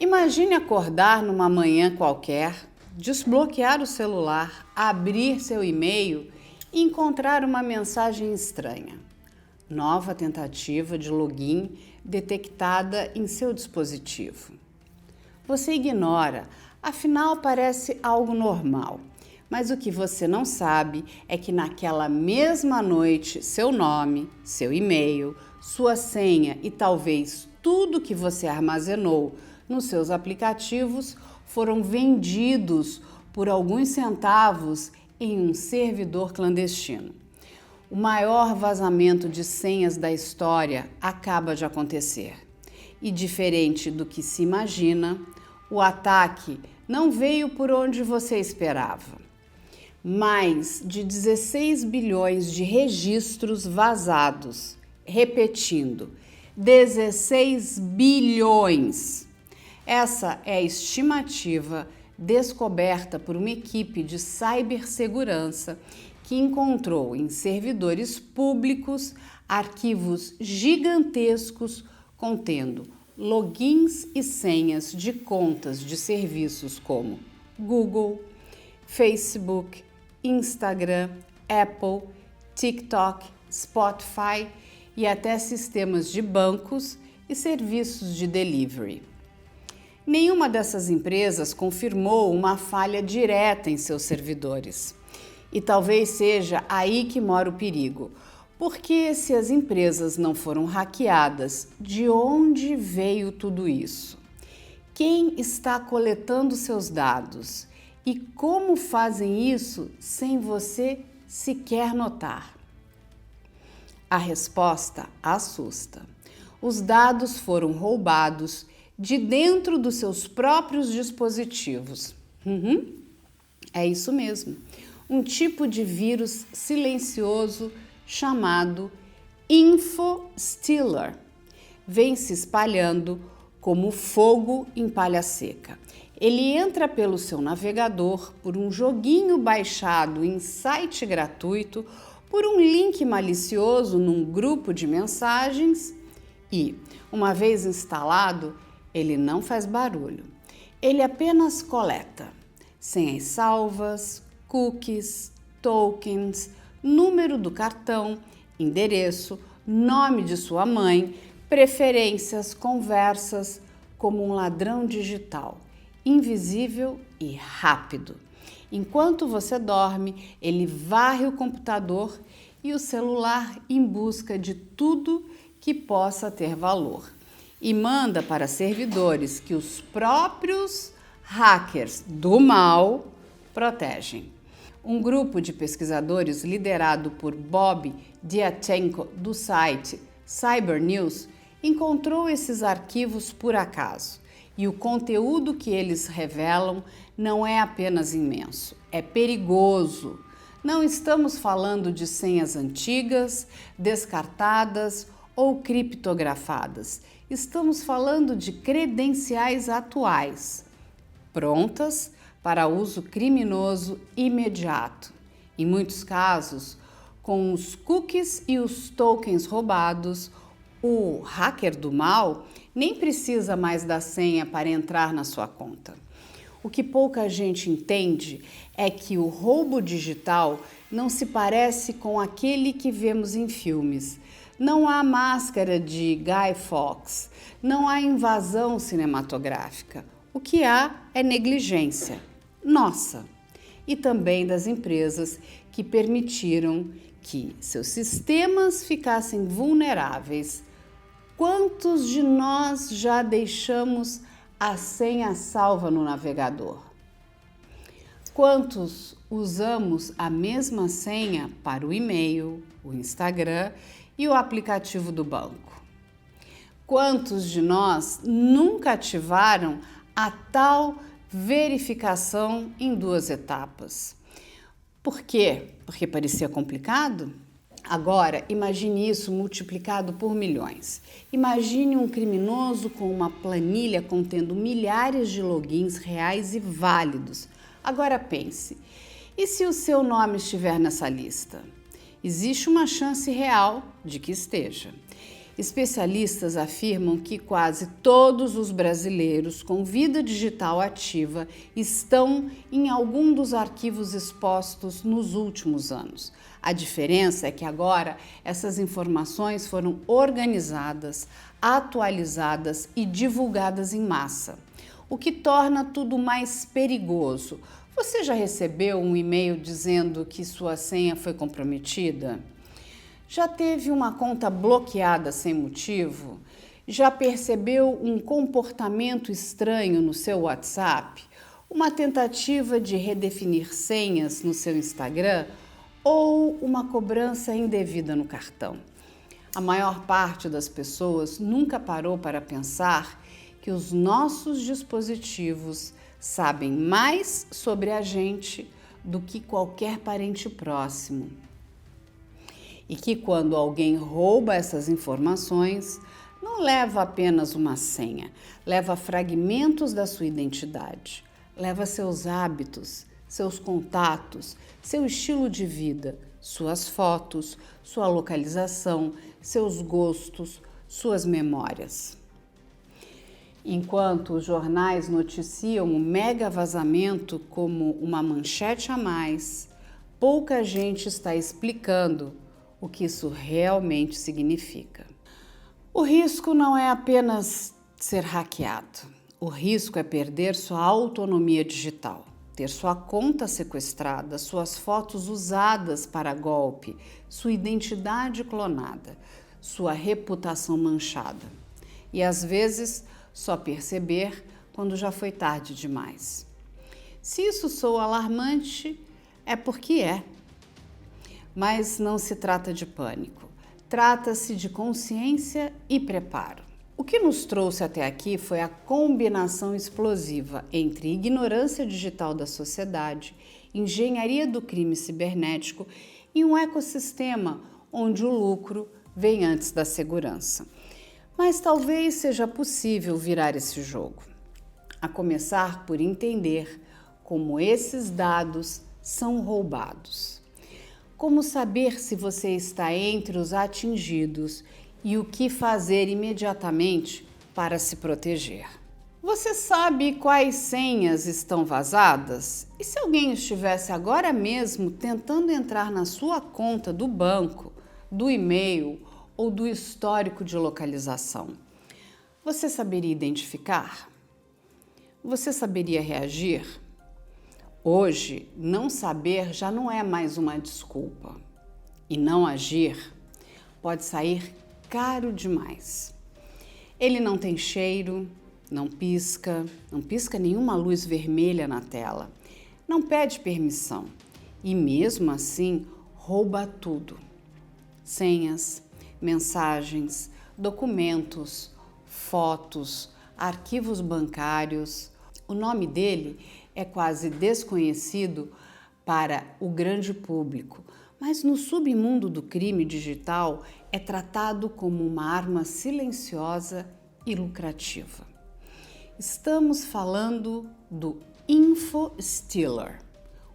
Imagine acordar numa manhã qualquer, desbloquear o celular, abrir seu e-mail e encontrar uma mensagem estranha. Nova tentativa de login detectada em seu dispositivo. Você ignora, afinal parece algo normal. Mas o que você não sabe é que naquela mesma noite, seu nome, seu e-mail, sua senha e talvez tudo que você armazenou nos seus aplicativos foram vendidos por alguns centavos em um servidor clandestino. O maior vazamento de senhas da história acaba de acontecer. E diferente do que se imagina, o ataque não veio por onde você esperava. Mais de 16 bilhões de registros vazados. Repetindo, 16 bilhões. Essa é a estimativa descoberta por uma equipe de cibersegurança que encontrou em servidores públicos arquivos gigantescos contendo logins e senhas de contas de serviços como Google, Facebook, Instagram, Apple, TikTok, Spotify e até sistemas de bancos e serviços de delivery. Nenhuma dessas empresas confirmou uma falha direta em seus servidores. E talvez seja aí que mora o perigo. Porque se as empresas não foram hackeadas, de onde veio tudo isso? Quem está coletando seus dados? E como fazem isso sem você sequer notar? A resposta assusta. Os dados foram roubados de dentro dos seus próprios dispositivos. É isso mesmo. Um tipo de vírus silencioso chamado InfoStealer vem se espalhando como fogo em palha seca. Ele entra pelo seu navegador, por um joguinho baixado em site gratuito, por um link malicioso num grupo de mensagens e, uma vez instalado, ele não faz barulho. Ele apenas coleta senhas salvas, cookies, tokens, número do cartão, endereço, nome de sua mãe, preferências, conversas, como um ladrão digital, invisível e rápido. Enquanto você dorme, ele varre o computador e o celular em busca de tudo que possa ter valor e manda para servidores que os próprios hackers do mal protegem. Um grupo de pesquisadores liderado por Bob Diachenko, do site Cybernews, encontrou esses arquivos por acaso. E o conteúdo que eles revelam não é apenas imenso, é perigoso. Não estamos falando de senhas antigas, descartadas ou criptografadas. Estamos falando de credenciais atuais, prontas para uso criminoso imediato. Em muitos casos, com os cookies e os tokens roubados, o hacker do mal nem precisa mais da senha para entrar na sua conta. O que pouca gente entende é que o roubo digital não se parece com aquele que vemos em filmes. Não há máscara de Guy Fawkes, não há invasão cinematográfica. O que há é negligência nossa e também das empresas que permitiram que seus sistemas ficassem vulneráveis. Quantos de nós já deixamos a senha salva no navegador? Quantos usamos a mesma senha para o e-mail, o Instagram e o aplicativo do banco? Quantos de nós nunca ativaram a tal verificação em 2 etapas? Por quê? Porque parecia complicado? Agora, imagine isso multiplicado por milhões. Imagine um criminoso com uma planilha contendo milhares de logins reais e válidos. Agora pense, e se o seu nome estiver nessa lista? Existe uma chance real de que esteja. Especialistas afirmam que quase todos os brasileiros com vida digital ativa estão em algum dos arquivos expostos nos últimos anos. A diferença é que agora essas informações foram organizadas, atualizadas e divulgadas em massa, o que torna tudo mais perigoso. Você já recebeu um e-mail dizendo que sua senha foi comprometida? Já teve uma conta bloqueada sem motivo? Já percebeu um comportamento estranho no seu WhatsApp? Uma tentativa de redefinir senhas no seu Instagram? Ou uma cobrança indevida no cartão? A maior parte das pessoas nunca parou para pensar que os nossos dispositivos sabem mais sobre a gente do que qualquer parente próximo. E que quando alguém rouba essas informações, não leva apenas uma senha, leva fragmentos da sua identidade, leva seus hábitos, seus contatos, seu estilo de vida, suas fotos, sua localização, seus gostos, suas memórias. Enquanto os jornais noticiam o mega vazamento como uma manchete a mais, pouca gente está explicando o que isso realmente significa. O risco não é apenas ser hackeado. O risco é perder sua autonomia digital, ter sua conta sequestrada, suas fotos usadas para golpe, sua identidade clonada, sua reputação manchada. E às vezes só perceber quando já foi tarde demais. Se isso soa alarmante, é porque é. Mas não se trata de pânico, trata-se de consciência e preparo. O que nos trouxe até aqui foi a combinação explosiva entre ignorância digital da sociedade, engenharia do crime cibernético e um ecossistema onde o lucro vem antes da segurança. Mas talvez seja possível virar esse jogo, a começar por entender como esses dados são roubados. Como saber se você está entre os atingidos e o que fazer imediatamente para se proteger. Você sabe quais senhas estão vazadas? E se alguém estivesse agora mesmo tentando entrar na sua conta do banco, do e-mail ou do histórico de localização? Você saberia identificar? Você saberia reagir? Hoje, não saber já não é mais uma desculpa. E não agir pode sair caro demais. Ele não tem cheiro, não pisca nenhuma luz vermelha na tela, não pede permissão e mesmo assim rouba tudo. Senhas, mensagens, documentos, fotos, arquivos bancários. O nome dele é quase desconhecido para o grande público, mas no submundo do crime digital é tratado como uma arma silenciosa e lucrativa. Estamos falando do InfoStealer,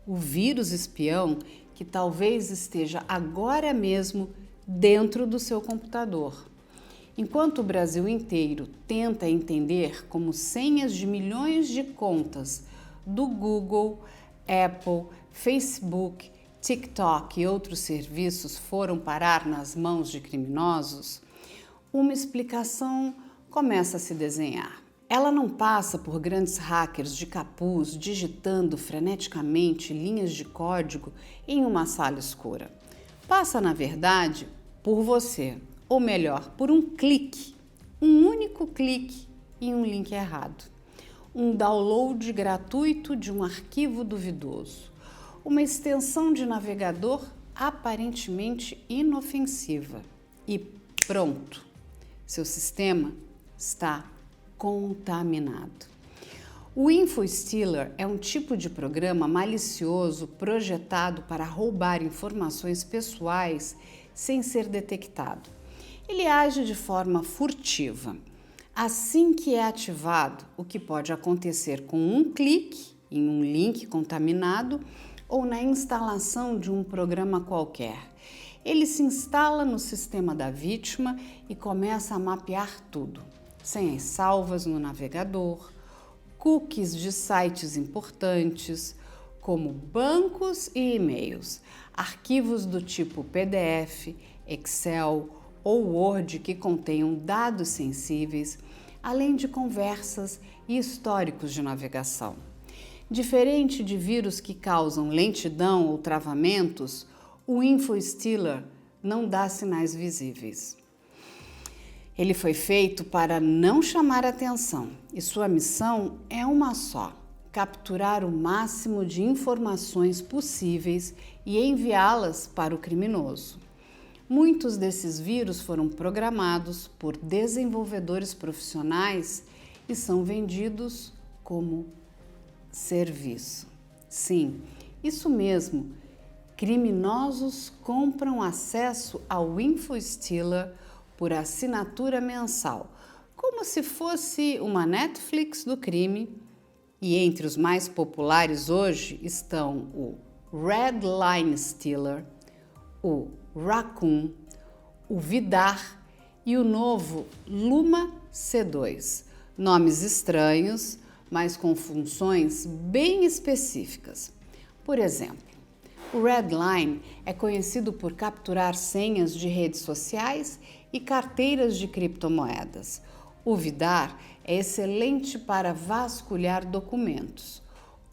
o vírus espião que talvez esteja agora mesmo dentro do seu computador. Enquanto o Brasil inteiro tenta entender como senhas de milhões de contas do Google, Apple, Facebook, TikTok e outros serviços foram parar nas mãos de criminosos, uma explicação começa a se desenhar. Ela não passa por grandes hackers de capuz digitando freneticamente linhas de código em uma sala escura. Passa, na verdade, por você, ou melhor, por um clique, um único clique em um link errado. Um download gratuito de um arquivo duvidoso, uma extensão de navegador aparentemente inofensiva e pronto, seu sistema está contaminado. O InfoStealer é um tipo de programa malicioso projetado para roubar informações pessoais sem ser detectado. Ele age de forma furtiva. Assim que é ativado, o que pode acontecer com um clique em um link contaminado ou na instalação de um programa qualquer. Ele se instala no sistema da vítima e começa a mapear tudo: senhas salvas no navegador, cookies de sites importantes, como bancos e e-mails, arquivos do tipo PDF, Excel ou Word que contenham dados sensíveis, além de conversas e históricos de navegação. Diferente de vírus que causam lentidão ou travamentos, o InfoStealer não dá sinais visíveis. Ele foi feito para não chamar atenção e sua missão é uma só: capturar o máximo de informações possíveis e enviá-las para o criminoso. Muitos desses vírus foram programados por desenvolvedores profissionais e são vendidos como serviço. Sim, isso mesmo. Criminosos compram acesso ao InfoStealer por assinatura mensal, como se fosse uma Netflix do crime. E entre os mais populares hoje estão o Redline Stealer, o Raccoon, o Vidar e o novo Luma C2. Nomes estranhos, mas com funções bem específicas. Por exemplo, o Redline é conhecido por capturar senhas de redes sociais e carteiras de criptomoedas. O Vidar é excelente para vasculhar documentos.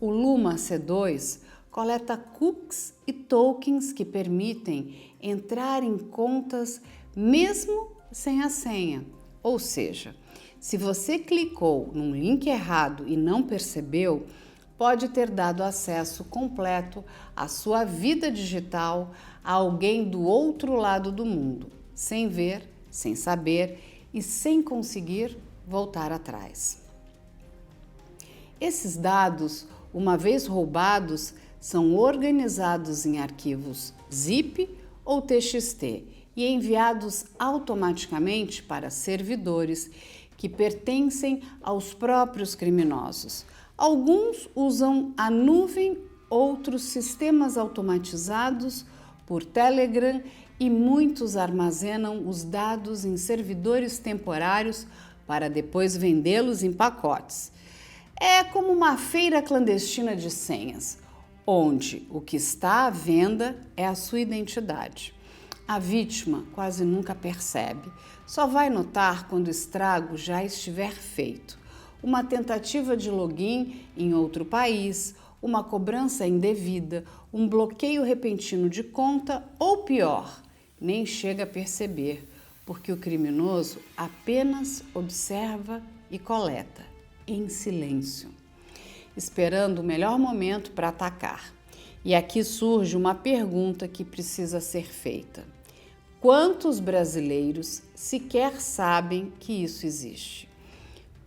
O Luma C2 coleta cookies e tokens que permitem entrar em contas mesmo sem a senha. Ou seja, se você clicou num link errado e não percebeu, pode ter dado acesso completo à sua vida digital a alguém do outro lado do mundo, sem ver, sem saber e sem conseguir voltar atrás. Esses dados, uma vez roubados, são organizados em arquivos zip ou TXT e enviados automaticamente para servidores que pertencem aos próprios criminosos. Alguns usam a nuvem, outros sistemas automatizados por Telegram e muitos armazenam os dados em servidores temporários para depois vendê-los em pacotes. É como uma feira clandestina de senhas, onde o que está à venda é a sua identidade. A vítima quase nunca percebe, só vai notar quando o estrago já estiver feito. Uma tentativa de login em outro país, uma cobrança indevida, um bloqueio repentino de conta ou pior, nem chega a perceber, porque o criminoso apenas observa e coleta, em silêncio, esperando o melhor momento para atacar. E aqui surge uma pergunta que precisa ser feita: quantos brasileiros sequer sabem que isso existe?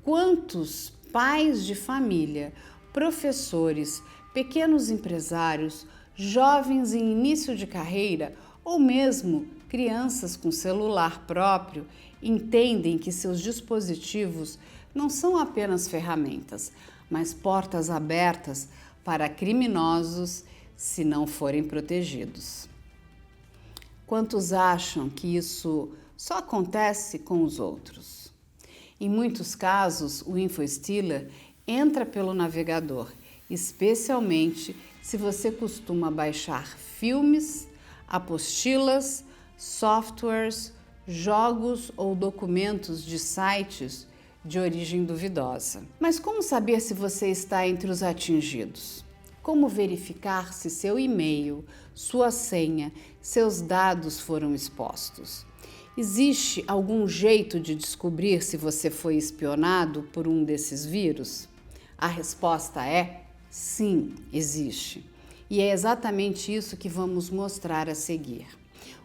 Quantos pais de família, professores, pequenos empresários, jovens em início de carreira ou mesmo crianças com celular próprio entendem que seus dispositivos não são apenas ferramentas, mas portas abertas para criminosos se não forem protegidos? Quantos acham que isso só acontece com os outros? Em muitos casos, o InfoStealer entra pelo navegador, especialmente se você costuma baixar filmes, apostilas, softwares, jogos ou documentos de sites de origem duvidosa. Mas como saber se você está entre os atingidos? Como verificar se seu e-mail, sua senha, seus dados foram expostos? Existe algum jeito de descobrir se você foi espionado por um desses vírus? A resposta é sim, existe. E é exatamente isso que vamos mostrar a seguir.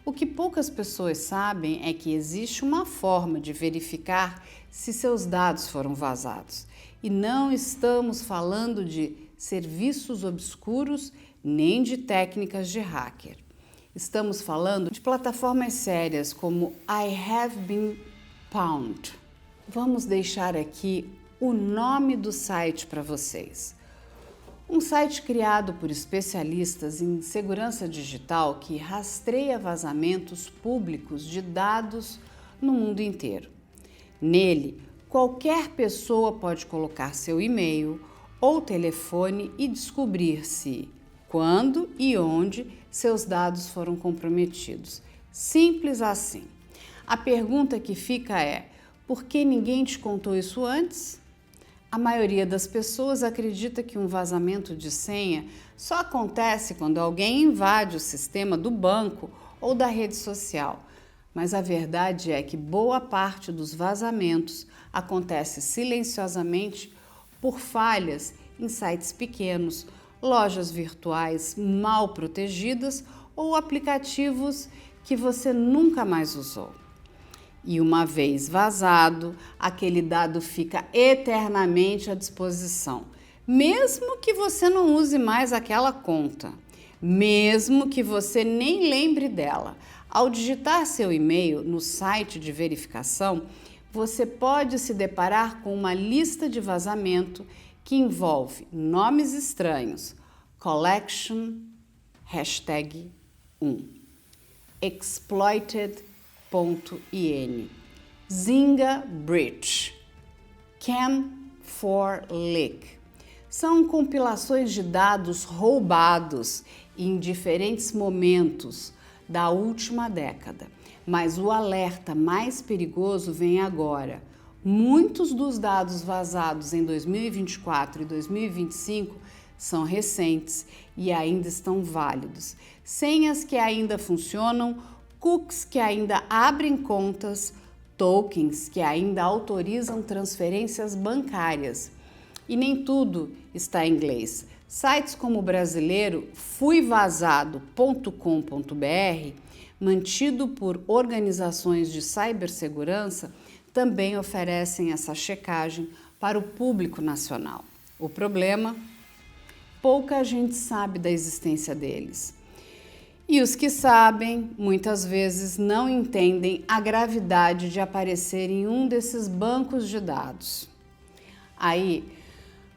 O que poucas pessoas sabem é que existe uma forma de verificar se seus dados foram vazados. E não estamos falando de serviços obscuros nem de técnicas de hacker. Estamos falando de plataformas sérias como I Have Been Pwned. Vamos deixar aqui o nome do site para vocês. Um site criado por especialistas em segurança digital que rastreia vazamentos públicos de dados no mundo inteiro. Nele, qualquer pessoa pode colocar seu e-mail ou telefone e descobrir se, quando e onde seus dados foram comprometidos. Simples assim. A pergunta que fica é: por que ninguém te contou isso antes? A maioria das pessoas acredita que um vazamento de senha só acontece quando alguém invade o sistema do banco ou da rede social. Mas a verdade é que boa parte dos vazamentos acontece silenciosamente por falhas em sites pequenos, lojas virtuais mal protegidas ou aplicativos que você nunca mais usou. E uma vez vazado, aquele dado fica eternamente à disposição, mesmo que você não use mais aquela conta, mesmo que você nem lembre dela. Ao digitar seu e-mail no site de verificação, você pode se deparar com uma lista de vazamento que envolve nomes estranhos, collection, #1, exploited.in, Zynga Breach, Cam4Leak. São compilações de dados roubados em diferentes momentos da última década. Mas o alerta mais perigoso vem agora. Muitos dos dados vazados em 2024 e 2025 são recentes e ainda estão válidos. Senhas que ainda funcionam, cookies que ainda abrem contas, tokens que ainda autorizam transferências bancárias. E nem tudo está em inglês. Sites como o brasileiro fuivazado.com.br, mantido por organizações de cibersegurança, também oferecem essa checagem para o público nacional. O problema? Pouca gente sabe da existência deles. E os que sabem, muitas vezes não entendem a gravidade de aparecer em um desses bancos de dados. Aí,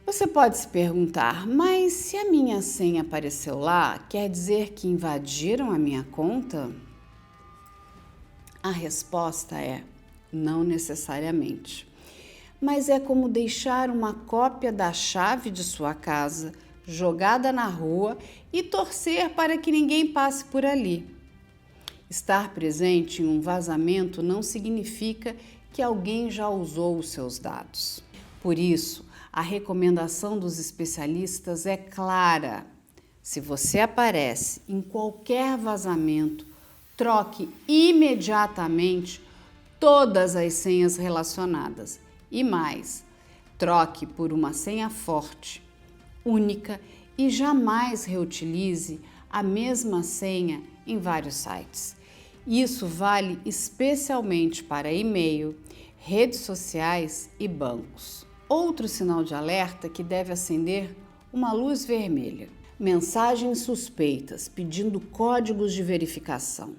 você pode se perguntar, mas se a minha senha apareceu lá, quer dizer que invadiram a minha conta? A resposta é: não necessariamente. Mas é como deixar uma cópia da chave de sua casa jogada na rua e torcer para que ninguém passe por ali. Estar presente em um vazamento não significa que alguém já usou os seus dados. Por isso, a recomendação dos especialistas é clara. Se você aparece em qualquer vazamento, troque imediatamente todas as senhas relacionadas. E mais, troque por uma senha forte, única, e jamais reutilize a mesma senha em vários sites. Isso vale especialmente para e-mail, redes sociais e bancos. Outro sinal de alerta que deve acender uma luz vermelha: mensagens suspeitas pedindo códigos de verificação,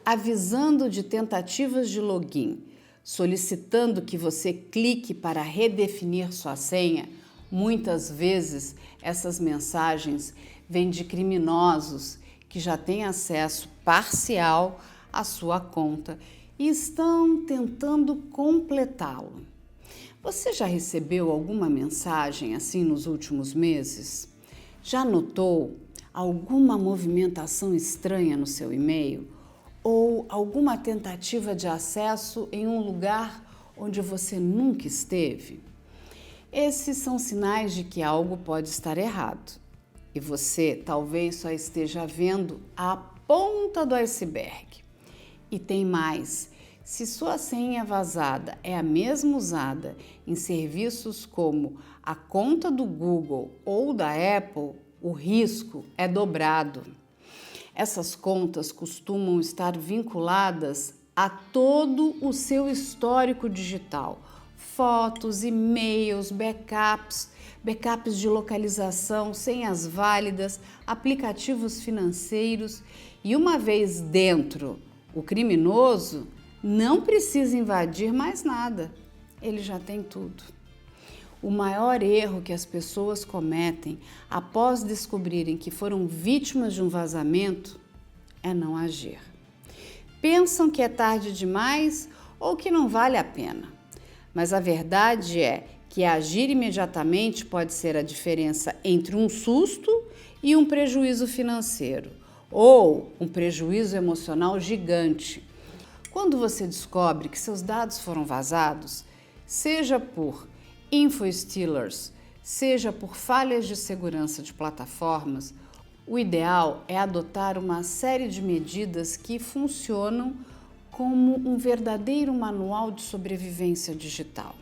avisando de tentativas de login, solicitando que você clique para redefinir sua senha. Muitas vezes essas mensagens vêm de criminosos que já têm acesso parcial à sua conta e estão tentando completá-lo. Você já recebeu alguma mensagem assim nos últimos meses? Já notou alguma movimentação estranha no seu e-mail? Ou alguma tentativa de acesso em um lugar onde você nunca esteve? Esses são sinais de que algo pode estar errado. E você talvez só esteja vendo a ponta do iceberg. E tem mais: se sua senha vazada é a mesma usada em serviços como a conta do Google ou da Apple, o risco é dobrado. Essas contas costumam estar vinculadas a todo o seu histórico digital: fotos, e-mails, backups de localização, senhas válidas, aplicativos financeiros. E uma vez dentro, o criminoso não precisa invadir mais nada, ele já tem tudo. o maior erro que as pessoas cometem após descobrirem que foram vítimas de um vazamento é não agir. Pensam que é tarde demais ou que não vale a pena. Mas a verdade é que agir imediatamente pode ser a diferença entre um susto e um prejuízo financeiro, ou um prejuízo emocional gigante. Quando você descobre que seus dados foram vazados, seja por infostealers, seja por falhas de segurança de plataformas, o ideal é adotar uma série de medidas que funcionam como um verdadeiro manual de sobrevivência digital.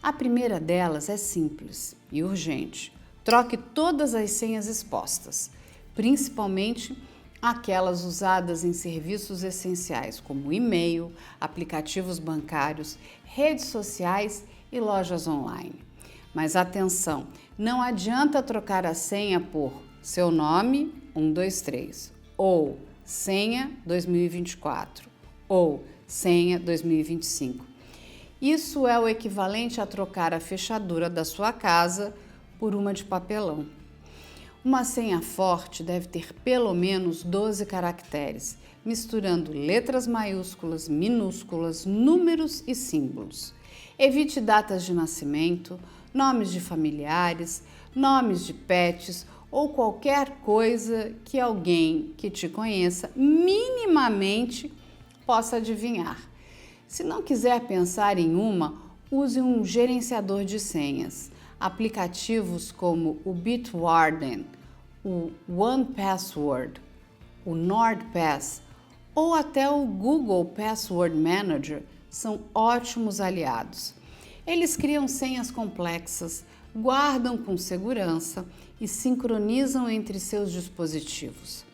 A primeira delas é simples e urgente. Troque todas as senhas expostas, principalmente aquelas usadas em serviços essenciais como e-mail, aplicativos bancários, redes sociais e lojas online. Mas atenção, não adianta trocar a senha por seu nome 123 ou senha 2024 ou senha 2025. Isso é o equivalente a trocar a fechadura da sua casa por uma de papelão. Uma senha forte deve ter pelo menos 12 caracteres, misturando letras maiúsculas, minúsculas, números e símbolos. Evite datas de nascimento, nomes de familiares, nomes de pets ou qualquer coisa que alguém que te conheça minimamente possa adivinhar. Se não quiser pensar em uma, use um gerenciador de senhas. Aplicativos como o Bitwarden, o 1Password, o NordPass ou até o Google Password Manager são ótimos aliados. Eles criam senhas complexas, guardam com segurança e sincronizam entre seus dispositivos.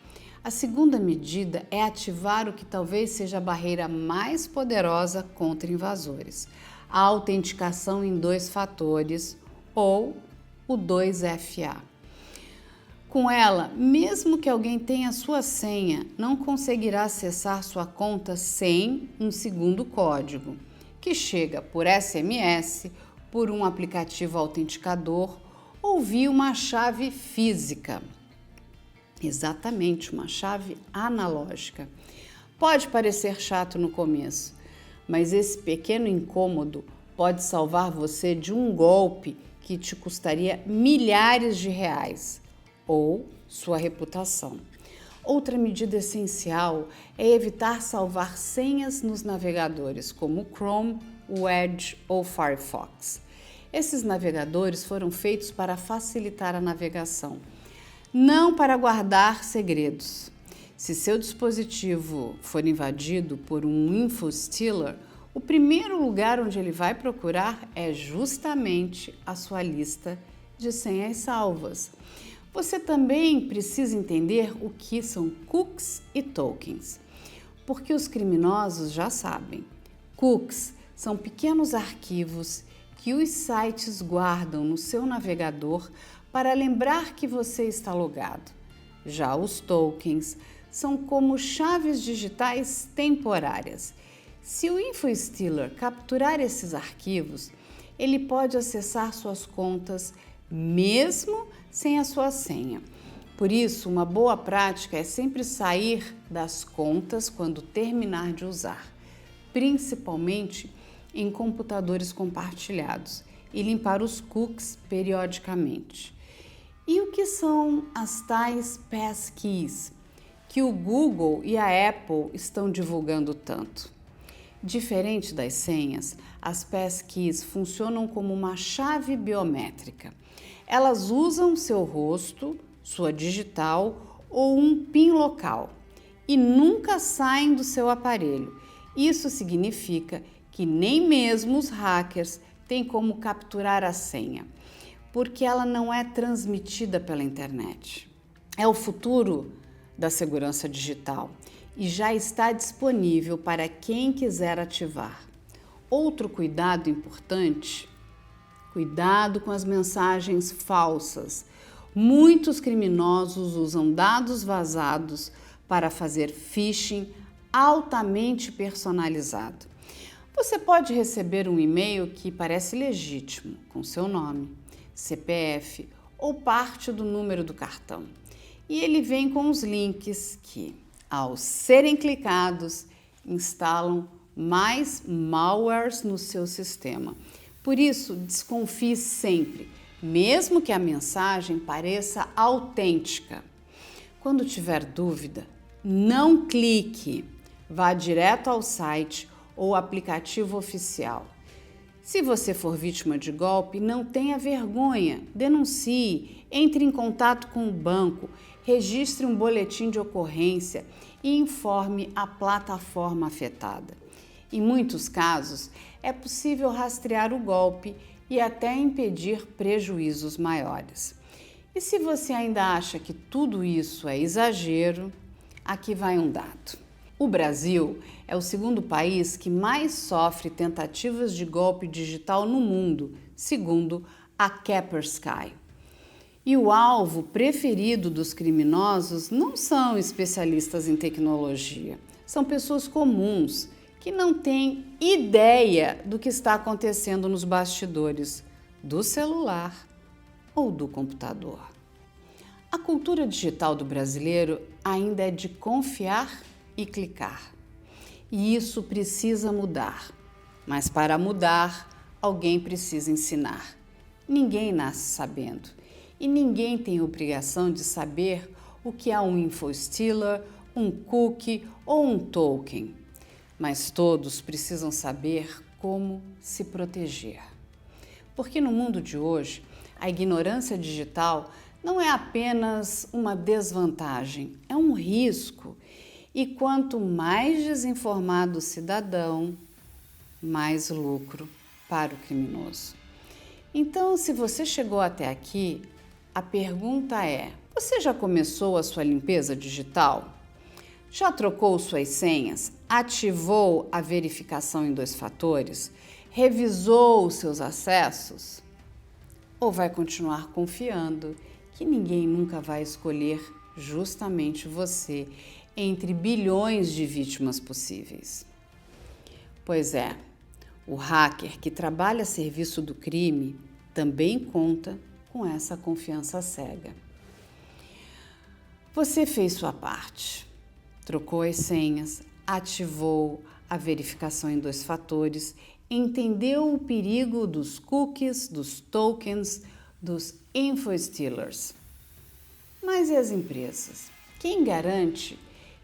A segunda medida é ativar o que talvez seja a barreira mais poderosa contra invasores, a autenticação em 2 fatores ou o 2FA. Com ela, mesmo que alguém tenha sua senha, não conseguirá acessar sua conta sem um segundo código, que chega por SMS, por um aplicativo autenticador ou via uma chave física. Exatamente, uma chave analógica. Pode parecer chato no começo, mas esse pequeno incômodo pode salvar você de um golpe que te custaria milhares de reais ou sua reputação. Outra medida essencial é evitar salvar senhas nos navegadores como o Chrome, o Edge ou o Firefox. Esses navegadores foram feitos para facilitar a navegação, não para guardar segredos. Se seu dispositivo for invadido por um infostealer, o primeiro lugar onde ele vai procurar é justamente a sua lista de senhas salvas. Você também precisa entender o que são cookies e tokens, porque os criminosos já sabem. Cookies são pequenos arquivos que os sites guardam no seu navegador para lembrar que você está logado. Já os tokens são como chaves digitais temporárias. Se o infostealer capturar esses arquivos, ele pode acessar suas contas mesmo sem a sua senha. Por isso, uma boa prática é sempre sair das contas quando terminar de usar, principalmente em computadores compartilhados, e limpar os cookies periodicamente. E o que são as tais passkeys que o Google e a Apple estão divulgando tanto? Diferente das senhas, as passkeys funcionam como uma chave biométrica. Elas usam seu rosto, sua digital ou um PIN local e nunca saem do seu aparelho. Isso significa que nem mesmo os hackers têm como capturar a senha, porque ela não é transmitida pela internet. É o futuro da segurança digital e já está disponível para quem quiser ativar. Outro cuidado importante: cuidado com as mensagens falsas. Muitos criminosos usam dados vazados para fazer phishing altamente personalizado. Você pode receber um e-mail que parece legítimo, com seu nome, CPF ou parte do número do cartão. E ele vem com os links que, ao serem clicados, instalam mais malwares no seu sistema. Por isso, desconfie sempre, mesmo que a mensagem pareça autêntica. Quando tiver dúvida, não clique, vá direto ao site ou aplicativo oficial. Se você for vítima de golpe, não tenha vergonha, denuncie, entre em contato com o banco, registre um boletim de ocorrência e informe a plataforma afetada. Em muitos casos, é possível rastrear o golpe e até impedir prejuízos maiores. E se você ainda acha que tudo isso é exagero, aqui vai um dado. O Brasil é o segundo país que mais sofre tentativas de golpe digital no mundo, segundo a Kaspersky. E o alvo preferido dos criminosos não são especialistas em tecnologia, são pessoas comuns que não têm ideia do que está acontecendo nos bastidores do celular ou do computador. A cultura digital do brasileiro ainda é de confiar e clicar. E isso precisa mudar. Mas para mudar, alguém precisa ensinar. Ninguém nasce sabendo. E ninguém tem obrigação de saber o que é um infostealer, um cookie ou um token. Mas todos precisam saber como se proteger. Porque no mundo de hoje, a ignorância digital não é apenas uma desvantagem, é um risco. E quanto mais desinformado o cidadão, mais lucro para o criminoso. Então, se você chegou até aqui, a pergunta é: você já começou a sua limpeza digital? Já trocou suas senhas? Ativou a verificação em 2 fatores? Revisou os seus acessos? Ou vai continuar confiando que ninguém nunca vai escolher justamente você entre bilhões de vítimas possíveis? Pois é, o hacker que trabalha a serviço do crime também conta com essa confiança cega. Você fez sua parte, trocou as senhas, ativou a verificação em 2 fatores, entendeu o perigo dos cookies, dos tokens, dos infostealers. Mas e as empresas? Quem garante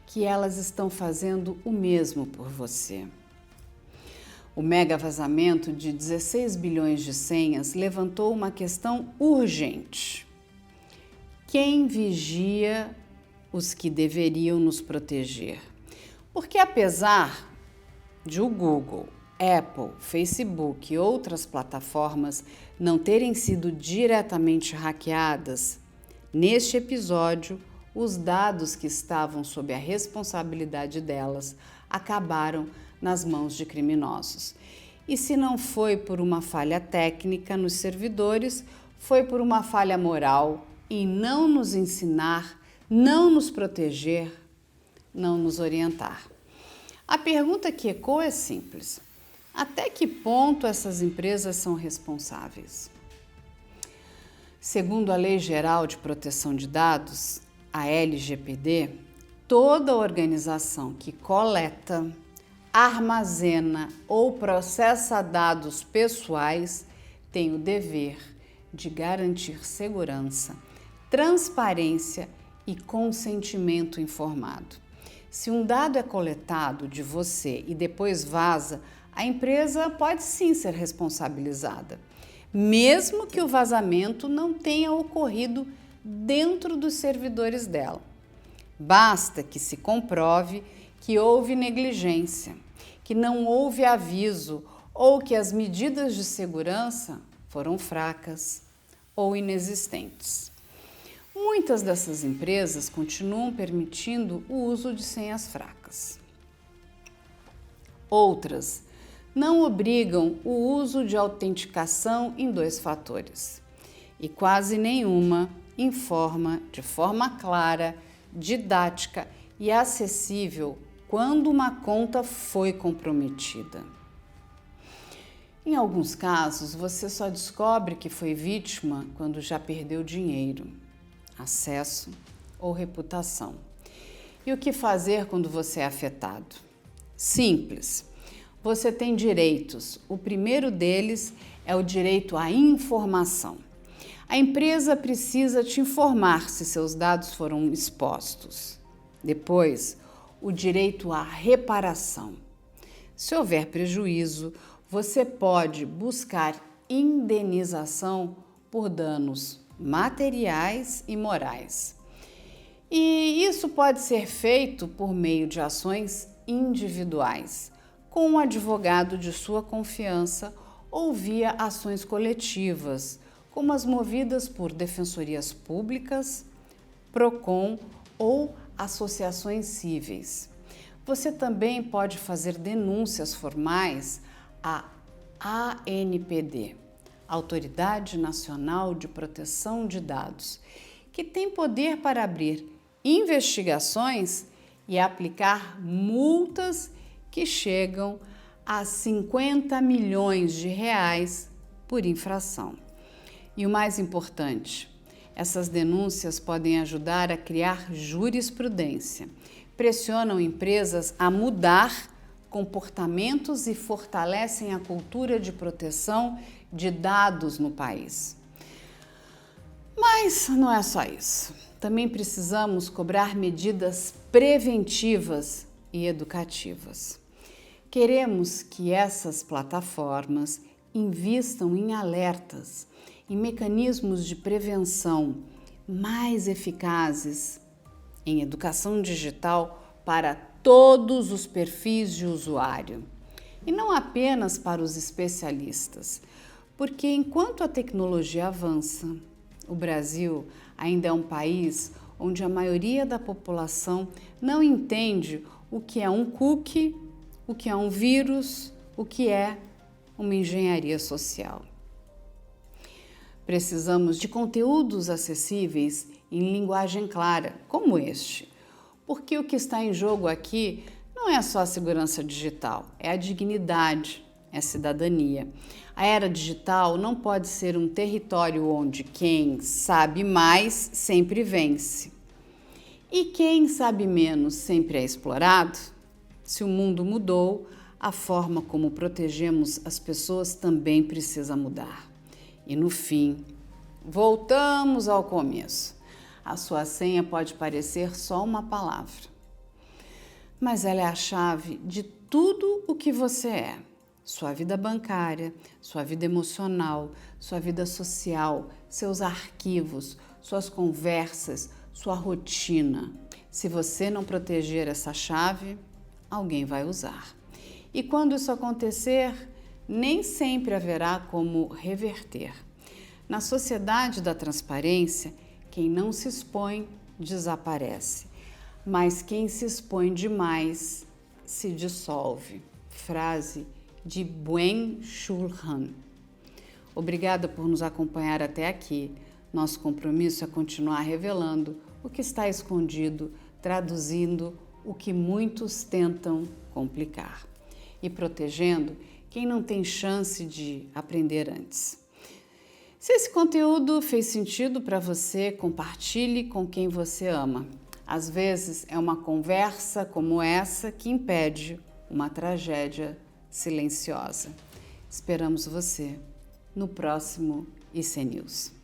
que elas estão fazendo o mesmo por você? O mega vazamento de 16 bilhões de senhas levantou uma questão urgente. Quem vigia os que deveriam nos proteger? Porque apesar de o Google, Apple, Facebook e outras plataformas não terem sido diretamente hackeadas, neste episódio, os dados que estavam sob a responsabilidade delas acabaram nas mãos de criminosos. E se não foi por uma falha técnica nos servidores, foi por uma falha moral em não nos ensinar, não nos proteger, não nos orientar. A pergunta que ecoa é simples: até que ponto essas empresas são responsáveis? Segundo a Lei Geral de Proteção de Dados, a LGPD, toda organização que coleta, armazena ou processa dados pessoais tem o dever de garantir segurança, transparência e consentimento informado. Se um dado é coletado de você e depois vaza, a empresa pode sim ser responsabilizada, mesmo que o vazamento não tenha ocorrido dentro dos servidores dela. Basta que se comprove que houve negligência, que não houve aviso ou que as medidas de segurança foram fracas ou inexistentes. Muitas dessas empresas continuam permitindo o uso de senhas fracas. Outras não obrigam o uso de autenticação em 2 fatores. E quase nenhuma informa de forma clara, didática e acessível quando uma conta foi comprometida. Em alguns casos, você só descobre que foi vítima quando já perdeu dinheiro, acesso ou reputação. E o que fazer quando você é afetado? Simples. Você tem direitos. O primeiro deles é o direito à informação. A empresa precisa te informar se seus dados foram expostos. Depois, o direito à reparação. Se houver prejuízo, você pode buscar indenização por danos materiais e morais. E isso pode ser feito por meio de ações individuais, com um advogado de sua confiança ou via ações coletivas, como as movidas por defensorias públicas, PROCON ou associações cíveis. Você também pode fazer denúncias formais à ANPD, Autoridade Nacional de Proteção de Dados, que tem poder para abrir investigações e aplicar multas que chegam a 50 milhões de reais por infração. E o mais importante, essas denúncias podem ajudar a criar jurisprudência, pressionam empresas a mudar comportamentos e fortalecem a cultura de proteção de dados no país. Mas não é só isso. Também precisamos cobrar medidas preventivas e educativas. Queremos que essas plataformas invistam em alertas, em mecanismos de prevenção mais eficazes, em educação digital para todos os perfis de usuário. E não apenas para os especialistas, porque enquanto a tecnologia avança, o Brasil ainda é um país onde a maioria da população não entende o que é um cookie, o que é um vírus, o que é uma engenharia social. Precisamos de conteúdos acessíveis em linguagem clara, como este, porque o que está em jogo aqui não é só a segurança digital, é a dignidade, é a cidadania. A era digital não pode ser um território onde quem sabe mais sempre vence. E quem sabe menos sempre é explorado? Se o mundo mudou, a forma como protegemos as pessoas também precisa mudar. E no fim, voltamos ao começo. A sua senha pode parecer só uma palavra, mas ela é a chave de tudo o que você é. Sua vida bancária, sua vida emocional, sua vida social, seus arquivos, suas conversas, sua rotina. Se você não proteger essa chave, alguém vai usar. E quando isso acontecer, nem sempre haverá como reverter. Na sociedade da transparência, quem não se expõe desaparece, mas quem se expõe demais se dissolve. Frase de Byung-Chul Han. Obrigada por nos acompanhar até aqui. Nosso compromisso é continuar revelando o que está escondido, traduzindo o que muitos tentam complicar e protegendo quem não tem chance de aprender antes. Se esse conteúdo fez sentido para você, compartilhe com quem você ama. Às vezes é uma conversa como essa que impede uma tragédia silenciosa. Esperamos você no próximo IC News.